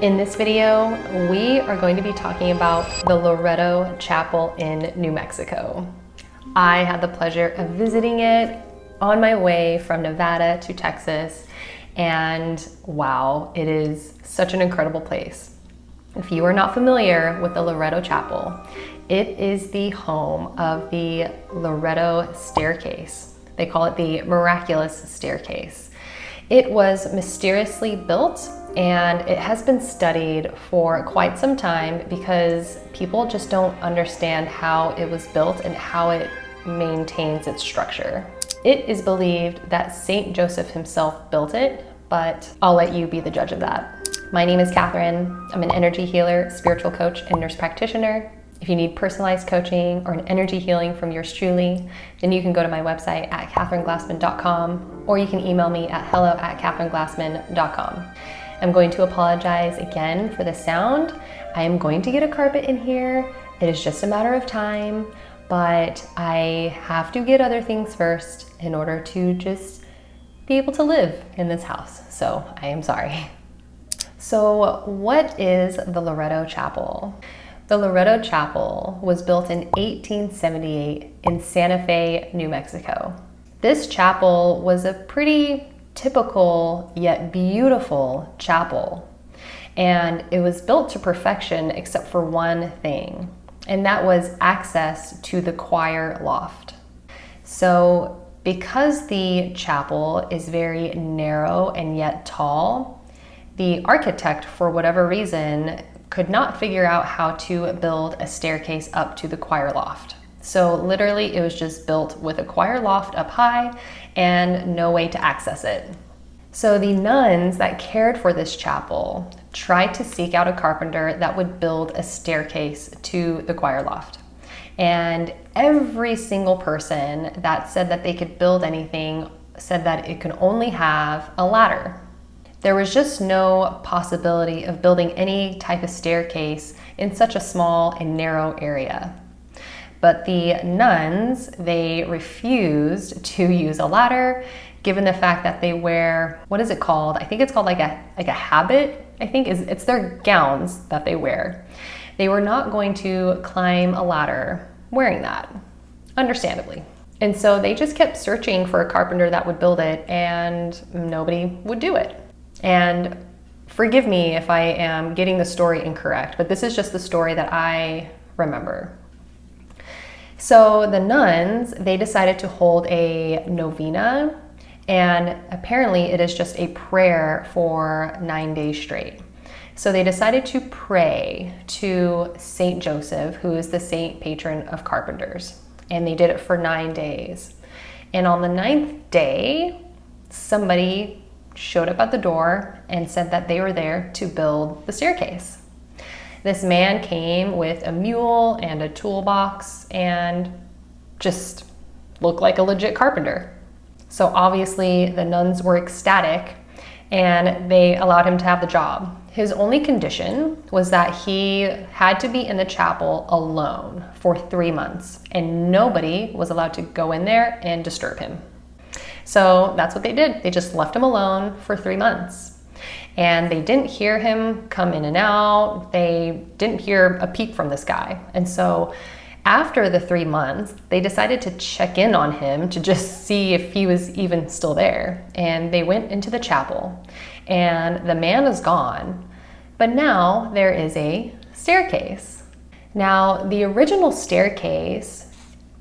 In this video, we are going to be talking about the Loretto Chapel in New Mexico. I had the pleasure of visiting it on my way from Nevada to Texas, and wow, it is such an incredible place. If you are not familiar with the Loretto Chapel, it is the home of the Loretto staircase. They call it the miraculous staircase. It was mysteriously built, and it has been studied for quite some time because people just don't understand how it was built and how it maintains its structure. It is believed that Saint Joseph himself built it, but I'll let you be the judge of that. My name is Catherine. I'm an energy healer, spiritual coach, and nurse practitioner. If you need personalized coaching or an energy healing from yours truly, then you can go to my website at catherineglassman.com, or you can email me at hello@catherineglassman.com. I'm going to apologize again for the sound. I am going to get a carpet in here. It is just a matter of time, but I have to get other things first in order to just be able to live in this house. So I am sorry. So what is the Loretto Chapel? The Loretto Chapel was built in 1878 in Santa Fe, New Mexico. This chapel was a pretty typical yet beautiful chapel, and it was built to perfection except for one thing, and that was access to the choir loft. So because the chapel is very narrow and yet tall, the architect, for whatever reason, could not figure out how to build a staircase up to the choir loft. So literally it was just built with a choir loft up high and no way to access it. So the nuns that cared for this chapel tried to seek out a carpenter that would build a staircase to the choir loft. And every single person that said that they could build anything said that it could only have a ladder. There was just no possibility of building any type of staircase in such a small and narrow area. But the nuns, they refused to use a ladder, given the fact that they wear, what is it called? I think it's called like a habit, I think it's their gowns that they wear. They were not going to climb a ladder wearing that, understandably. And so they just kept searching for a carpenter that would build it, and nobody would do it. And forgive me if I am getting the story incorrect, but this is just the story that I remember. So the nuns, they decided to hold a novena, and apparently it is just a prayer for 9 days straight. So they decided to pray to Saint Joseph, who is the saint patron of carpenters, and they did it for 9 days. And on the 9th day, somebody showed up at the door and said that they were there to build the staircase. This man came with a mule and a toolbox and just looked like a legit carpenter. So obviously the nuns were ecstatic and they allowed him to have the job. His only condition was that he had to be in the chapel alone for 3 months, and nobody was allowed to go in there and disturb him. So that's what they did. They just left him alone for 3 months. And they didn't hear him come in and out. They didn't hear a peep from this guy. And so after the 3 months, they decided to check in on him to just see if he was even still there. And they went into the chapel, and the man is gone. But now there is a staircase. Now, the original staircase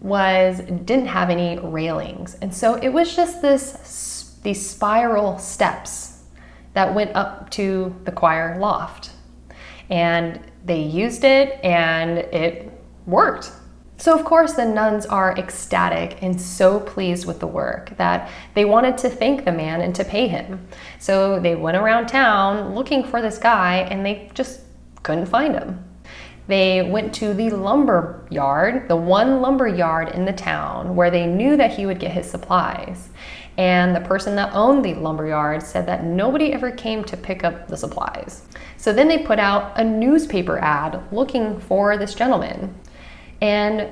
didn't have any railings, and so it was just these spiral steps that went up to the choir loft, and they used it and it worked. So of course the nuns are ecstatic and so pleased with the work that they wanted to thank the man and to pay him. So they went around town looking for this guy, and they just couldn't find him. They went to the lumber yard, the one lumber yard in the town where they knew that he would get his supplies. And the person that owned the lumber yard said that nobody ever came to pick up the supplies. So then they put out a newspaper ad looking for this gentleman, and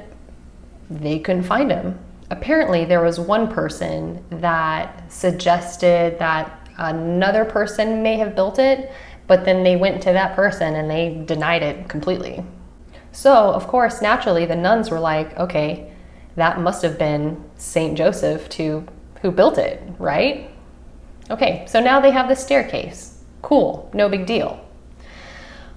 they couldn't find him. Apparently there was one person that suggested that another person may have built it, But then they went to that person and they denied it completely. So, of course, naturally, the nuns were like, okay, that must have been Saint Joseph who built it, right? Okay, so now they have this staircase. Cool, no big deal.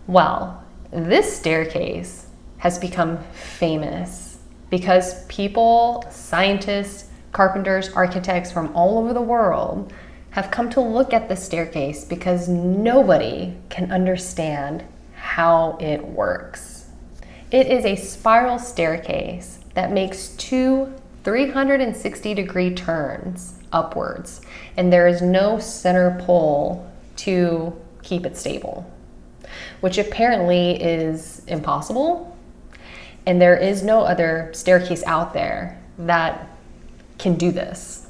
Well, this staircase has become famous because people, scientists, carpenters, architects from all over the world have come to look at the staircase because nobody can understand how it works. It is a spiral staircase that makes two 360-degree turns upwards, and there is no center pole to keep it stable, which apparently is impossible. And there is no other staircase out there that can do this.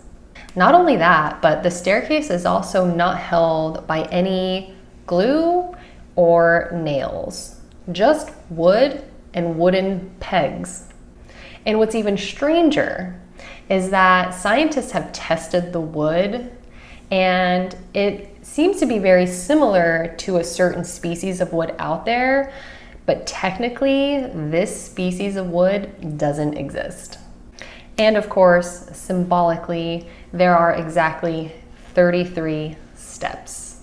Not only that, but the staircase is also not held by any glue or nails, just wood and wooden pegs. And what's even stranger is that scientists have tested the wood, and it seems to be very similar to a certain species of wood out there, but technically this species of wood doesn't exist. And of course, symbolically, there are exactly 33 steps,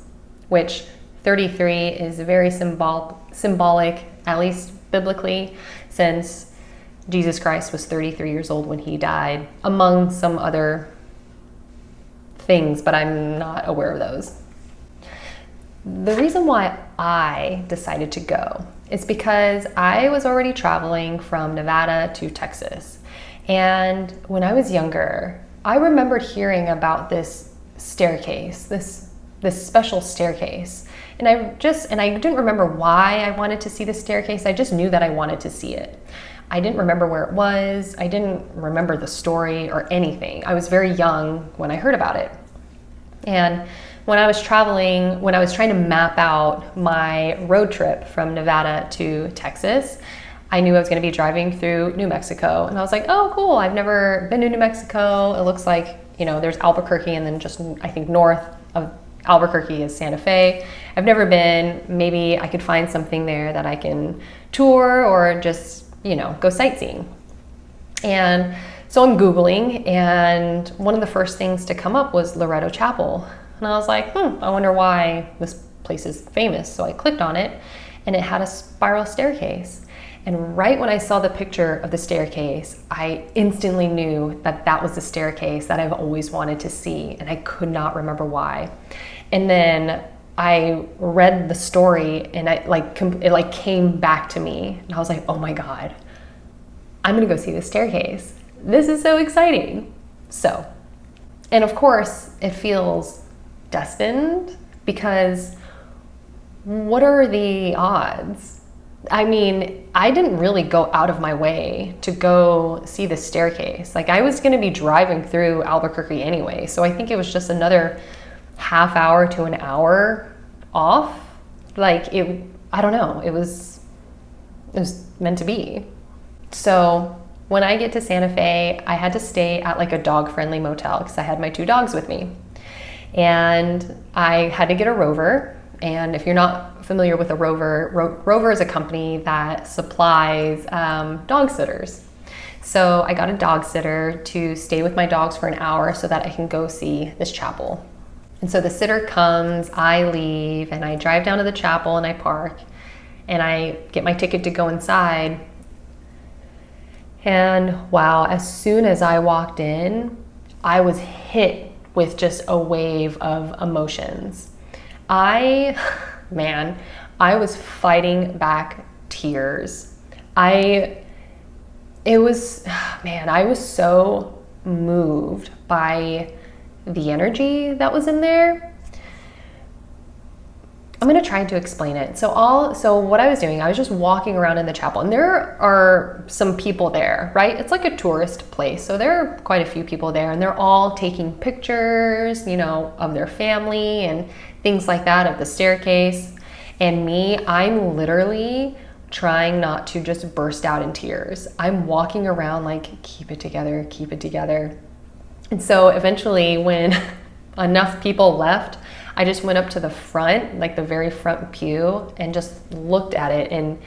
which 33 is very symbolic, at least biblically, since Jesus Christ was 33 years old when he died, among some other things, but I'm not aware of those. The reason why I decided to go is because I was already traveling from Nevada to Texas. And when I was younger, I remembered hearing about this staircase, this special staircase. And I didn't remember why I wanted to see the staircase. I just knew that I wanted to see it. I didn't remember where it was. I didn't remember the story or anything. I was very young when I heard about it. And when I was traveling, when I was trying to map out my road trip from Nevada to Texas, I knew I was going to be driving through New Mexico. And I was like, oh, cool. I've never been to New Mexico. It looks like, there's Albuquerque, and then just, I think, north of Albuquerque is Santa Fe. I've never been. Maybe I could find something there that I can tour or just, go sightseeing. And so I'm Googling, and one of the first things to come up was Loretto Chapel. And I was like, I wonder why this place is famous. So I clicked on it, and it had a spiral staircase. And right when I saw the picture of the staircase, I instantly knew that that was the staircase that I've always wanted to see, and I could not remember why. And then I read the story, and it came back to me, and I was like, oh my God, I'm gonna go see the staircase. This is so exciting. So, and of course, it feels destined, because what are the odds? I mean, I didn't really go out of my way to go see the staircase. I was gonna be driving through Albuquerque anyway, so I think it was just another half hour to an hour off. I don't know, it was meant to be. So when I get to Santa Fe, I had to stay at a dog-friendly motel because I had my 2 dogs with me. And I had to get a Rover. And if you're not familiar with a Rover, Rover is a company that supplies dog sitters. So I got a dog sitter to stay with my dogs for an hour so that I can go see this chapel. And so the sitter comes, I leave, and I drive down to the chapel, and I park, and I get my ticket to go inside. And wow, as soon as I walked in, I was hit with just a wave of emotions. I was fighting back tears. I was so moved by the energy that was in there. I'm gonna try to explain it. So what I was doing, I was just walking around in the chapel, and there are some people there, right? It's like a tourist place. So there are quite a few people there, and they're all taking pictures, of their family and things like that, of the staircase. And me, I'm literally trying not to just burst out in tears. I'm walking around keep it together, keep it together. And so eventually, when enough people left, I just went up to the front, like the very front pew, and just looked at it, and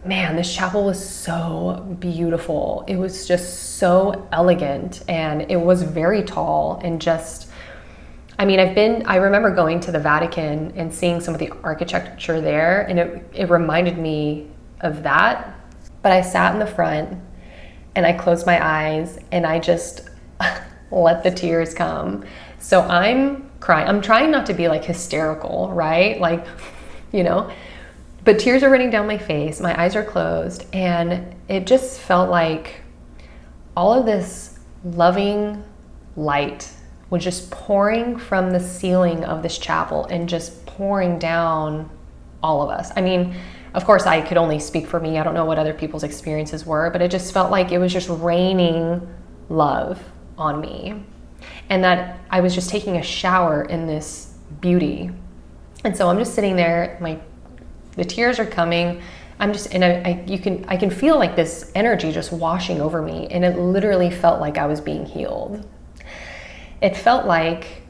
man, this chapel was so beautiful. It was just so elegant, and it was very tall, and just, I mean, I remember going to the Vatican and seeing some of the architecture there, and it reminded me of that. But I sat in the front and I closed my eyes and I just let the tears come. So I'm crying. I'm trying not to be like hysterical, right? Like, you know, but tears are running down my face. My eyes are closed, and it just felt like all of this loving light was just pouring from the ceiling of this chapel and just pouring down all of us. I mean, of course, I could only speak for me. I don't know what other people's experiences were, but it just felt like it was just raining love on me, and that I was just taking a shower in this beauty. And so I'm just sitting there, the tears are coming. I'm just, and I can feel like this energy just washing over me, and it literally felt like I was being healed. It felt like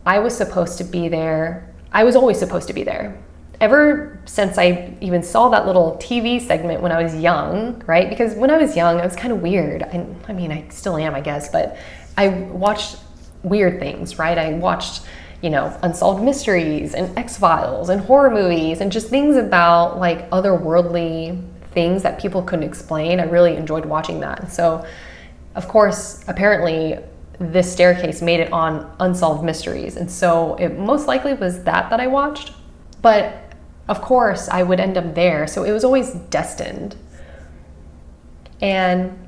I was supposed to be there. I was always supposed to be there. Ever since I even saw that little TV segment when I was young, right? Because when I was young, I was kind of weird. I mean, I still am, I guess, but I watched weird things, right? I watched, you know, unsolved mysteries and X-Files and horror movies and just things about like otherworldly things that people couldn't explain. I really enjoyed watching that. So, of course, apparently this staircase made it on Unsolved Mysteries. And so it most likely was that I watched. But of course I would end up there. So it was always destined. And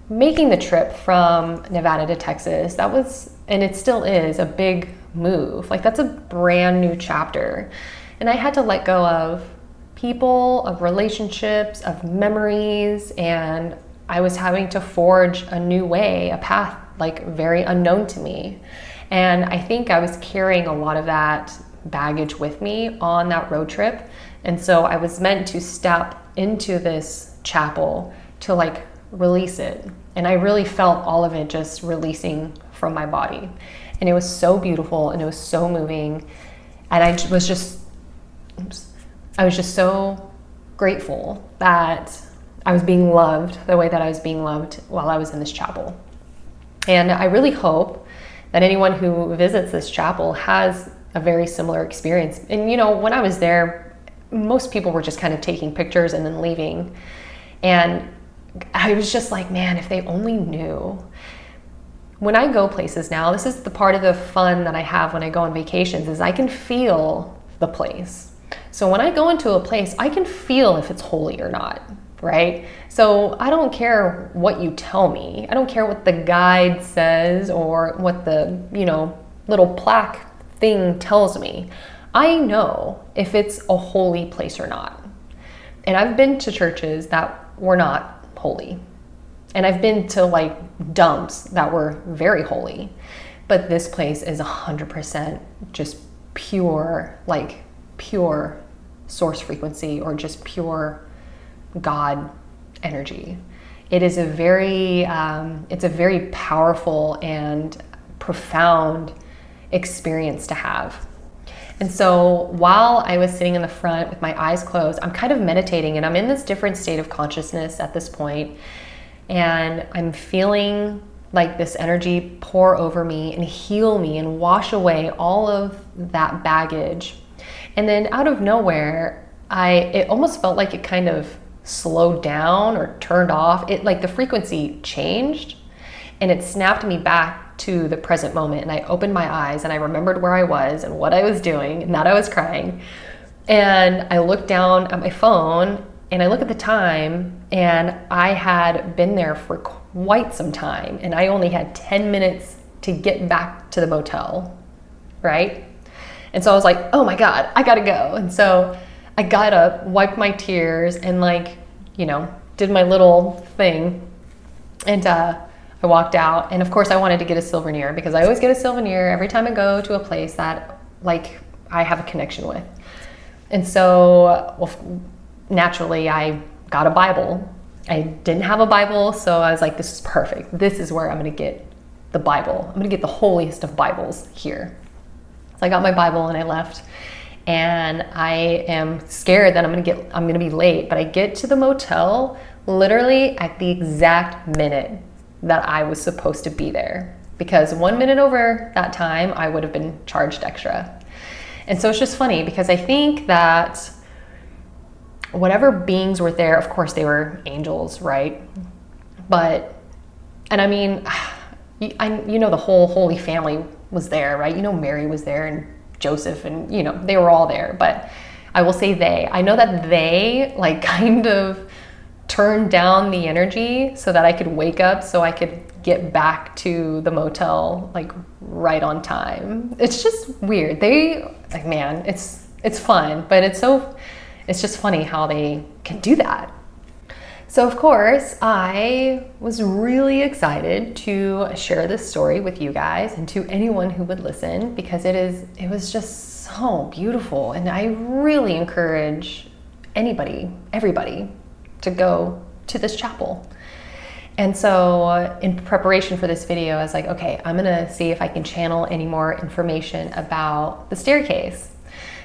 making the trip from Nevada to Texas, that was, and it still is, a big move. Like, that's a brand new chapter. And I had to let go of people, of relationships, of memories, and I was having to forge a new way, a path like very unknown to me. And I think I was carrying a lot of that baggage with me on that road trip. And so I was meant to step into this chapel to like release it. And I really felt all of it just releasing from my body. And it was so beautiful and it was so moving. And I was just so grateful that I was being loved the way that I was being loved while I was in this chapel. And I really hope that anyone who visits this chapel has a very similar experience. And you know, when I was there, most people were just kind of taking pictures and then leaving. And I was just like, man, if they only knew. When I go places now, this is the part of the fun that I have when I go on vacations, is I can feel the place. So when I go into a place, I can feel if it's holy or not, right? So I don't care what you tell me. I don't care what the guide says or what the, you know, little plaque thing tells me. I know if it's a holy place or not. And I've been to churches that were not holy. And I've been to like dumps that were very holy. But this place is 100% just pure, like pure source frequency, or just pure God energy. It is it's a very powerful and profound experience to have. And so while I was sitting in the front with my eyes closed, I'm kind of meditating, and I'm in this different state of consciousness at this point. And I'm feeling like this energy pour over me and heal me and wash away all of that baggage. And then out of nowhere, it almost felt like it kind of slowed down or turned off. It, like, the frequency changed and it snapped me back to the present moment. And I opened my eyes and I remembered where I was and what I was doing and that I was crying. And I looked down at my phone and I look at the time, and I had been there for quite some time, and I only had 10 minutes to get back to the motel, right? And so I was like, oh my God, I gotta go. And so I got up, wiped my tears, and like, you know, did my little thing. And I walked out. And of course I wanted to get a souvenir, because I always get a souvenir every time I go to a place that like I have a connection with. And so, well, naturally I got a Bible. I didn't have a Bible, so I was like, this is perfect. This is where I'm gonna get the Bible. I'm gonna get the holiest of Bibles here. So I got my Bible and I left. And I am scared that I'm gonna be late, but I get to the motel literally at the exact minute that I was supposed to be there, because 1 minute over that time I would have been charged extra. And so it's just funny because I think that whatever beings were there, of course they were angels, right? But, and I mean, you know, the whole Holy Family was there, right? You know, Mary was there and Joseph, and you know, they were all there. But I will say I know that they like kind of turned down the energy so that I could wake up, so I could get back to the motel like right on time. It's just weird. They like, man, it's fun, but it's just funny how they can do that. So of course, I was really excited to share this story with you guys and to anyone who would listen, because it was just so beautiful. And I really encourage everybody to go to this chapel. And so in preparation for this video, I was like, okay, I'm gonna see if I can channel any more information about the staircase.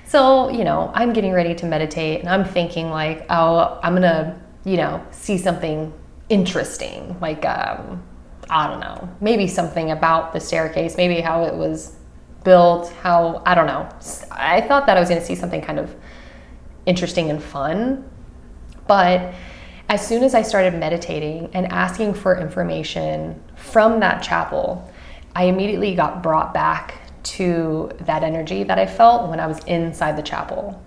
So, you know, I'm getting ready to meditate and I'm thinking like, oh, I'm gonna, you know, see something interesting, like, I don't know, maybe something about the staircase, maybe how it was built, I don't know. I thought that I was gonna see something kind of interesting and fun. But as soon as I started meditating and asking for information from that chapel, I immediately got brought back to that energy that I felt when I was inside the chapel.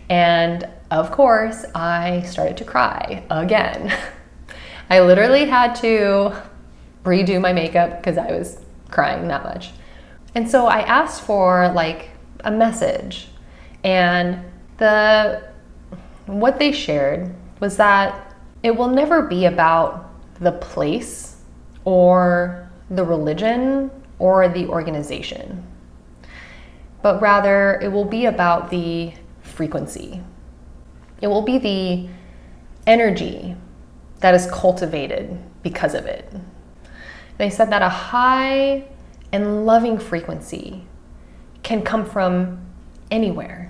And of course, I started to cry again. I literally had to redo my makeup because I was crying that much. And so I asked for like a message, and what they shared was that it will never be about the place or the religion or the organization, but rather it will be about the frequency. It will be the energy that is cultivated because of it. They said that a high and loving frequency can come from anywhere.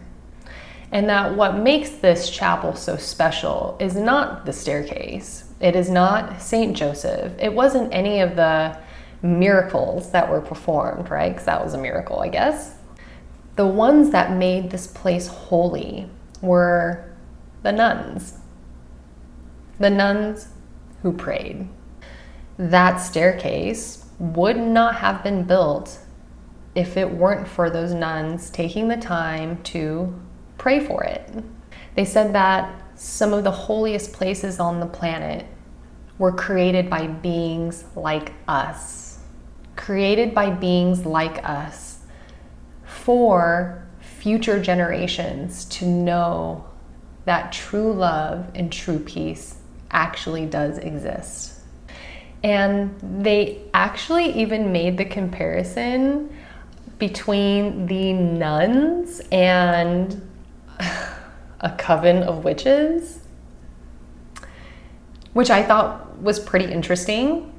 And that what makes this chapel so special is not the staircase. It is not St. Joseph. It wasn't any of the miracles that were performed, right? Because that was a miracle, I guess. The ones that made this place holy were the nuns. The nuns who prayed. That staircase would not have been built if it weren't for those nuns taking the time to pray for it. They said that some of the holiest places on the planet were created by beings like us. Created by beings like us for future generations to know that true love and true peace actually does exist. And they actually even made the comparison between the nuns and a coven of witches, which I thought was pretty interesting.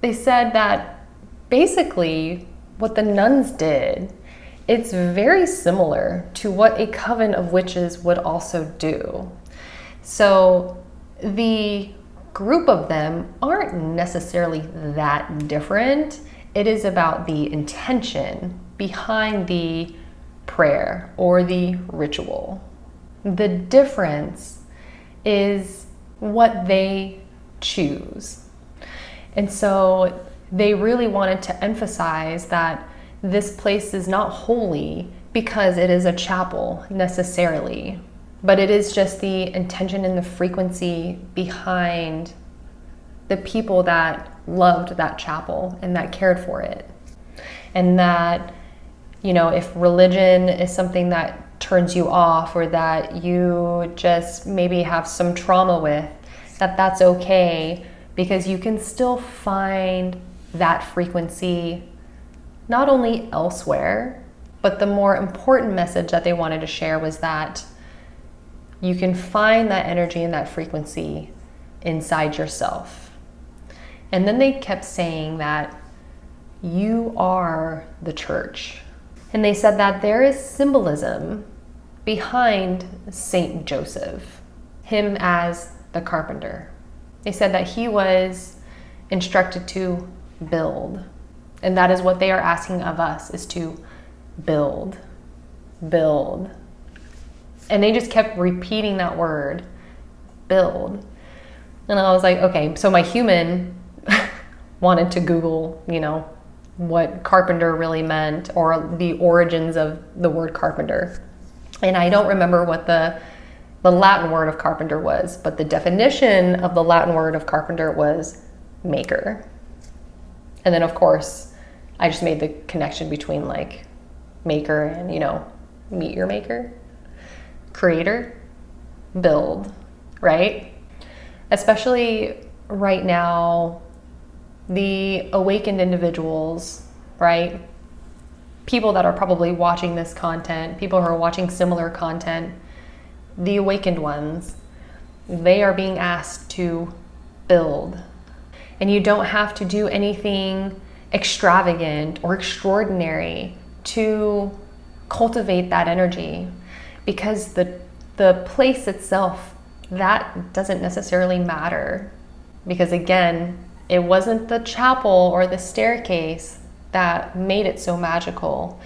They said that basically what the nuns did, it's very similar to what a coven of witches would also do. So the group of them aren't necessarily that different. It is about the intention behind the prayer or the ritual. The difference is what they choose. And so they really wanted to emphasize that this place is not holy because it is a chapel necessarily, but it is just the intention and the frequency behind the people that loved that chapel and that cared for it. And that, you know, if religion is something that turns you off or that you just maybe have some trauma with, that's okay, because you can still find that frequency not only elsewhere, but the more important message that they wanted to share was that you can find that energy and that frequency inside yourself. And then they kept saying that you are the church. And they said that there is symbolism behind Saint Joseph, him as the carpenter. They said that he was instructed to build. And that is what they are asking of us, is to build, build. And they just kept repeating that word, build. And I was like, okay, so my human wanted to Google, what carpenter really meant, or the origins of the word carpenter. And I don't remember what the Latin word of carpenter was, but the definition of the Latin word of carpenter was maker. And then of course, I just made the connection between like maker and, meet your maker, creator, build, right? Especially right now, the awakened individuals, right? People that are probably watching this content, people who are watching similar content, the awakened ones, they are being asked to build. And you don't have to do anything extravagant or extraordinary to cultivate that energy, because the place itself, that doesn't necessarily matter. Because again, it wasn't the chapel or the staircase that made it so magical.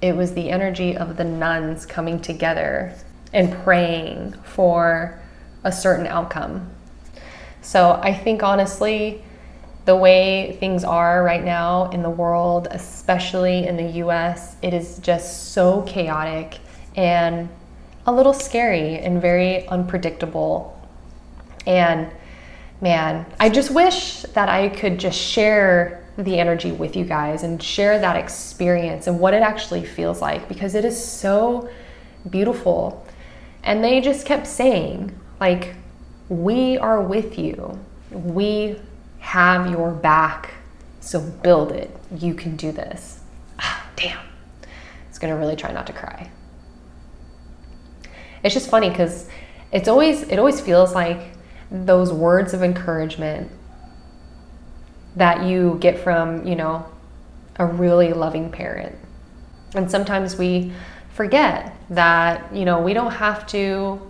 It was the energy of the nuns coming together and praying for a certain outcome. So I think honestly, the way things are right now in the world, especially in the US, it is just so chaotic and a little scary and very unpredictable. And man, I just wish that I could just share the energy with you guys and share that experience and what it actually feels like, because it is so beautiful. And they just kept saying, like, we are with you. We have your back. So build it. You can do this. Damn. It's gonna really try not to cry. It's just funny because it always feels like those words of encouragement that you get from, a really loving parent. And sometimes we forget that, we don't have to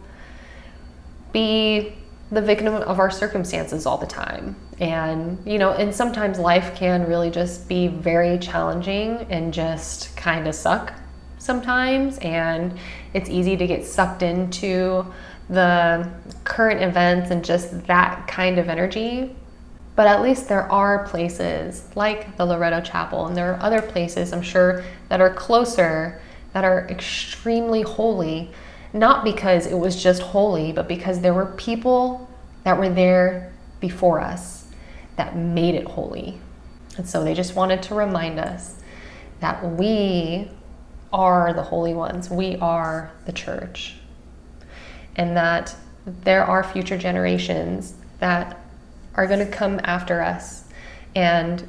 be the victim of our circumstances all the time. And, and sometimes life can really just be very challenging and just kind of suck sometimes. And it's easy to get sucked into the current events and just that kind of energy. But at least there are places like the Loretto Chapel, and there are other places I'm sure that are closer, that are extremely holy, not because it was just holy, but because there were people that were there before us that made it holy. And so they just wanted to remind us that we are the holy ones. We are the church. And that there are future generations that are going to come after us, and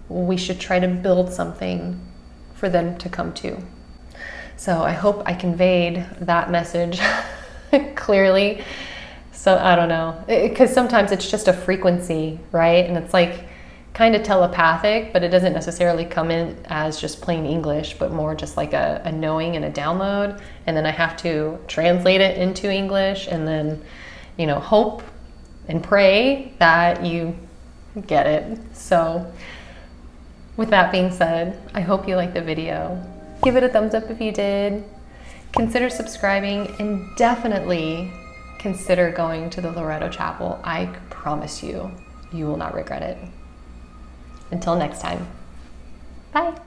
we should try to build something for them to come to. So I hope I conveyed that message clearly. So I don't know, because sometimes it's just a frequency, right? And it's like kind of telepathic, but it doesn't necessarily come in as just plain English, but more just like a knowing and a download. And then I have to translate it into English, and then, hope and pray that you get it. So with that being said, I hope you liked the video. Give it a thumbs up if you did. Consider subscribing, and definitely consider going to the Loretto Chapel. I promise you, you will not regret it. Until next time, bye.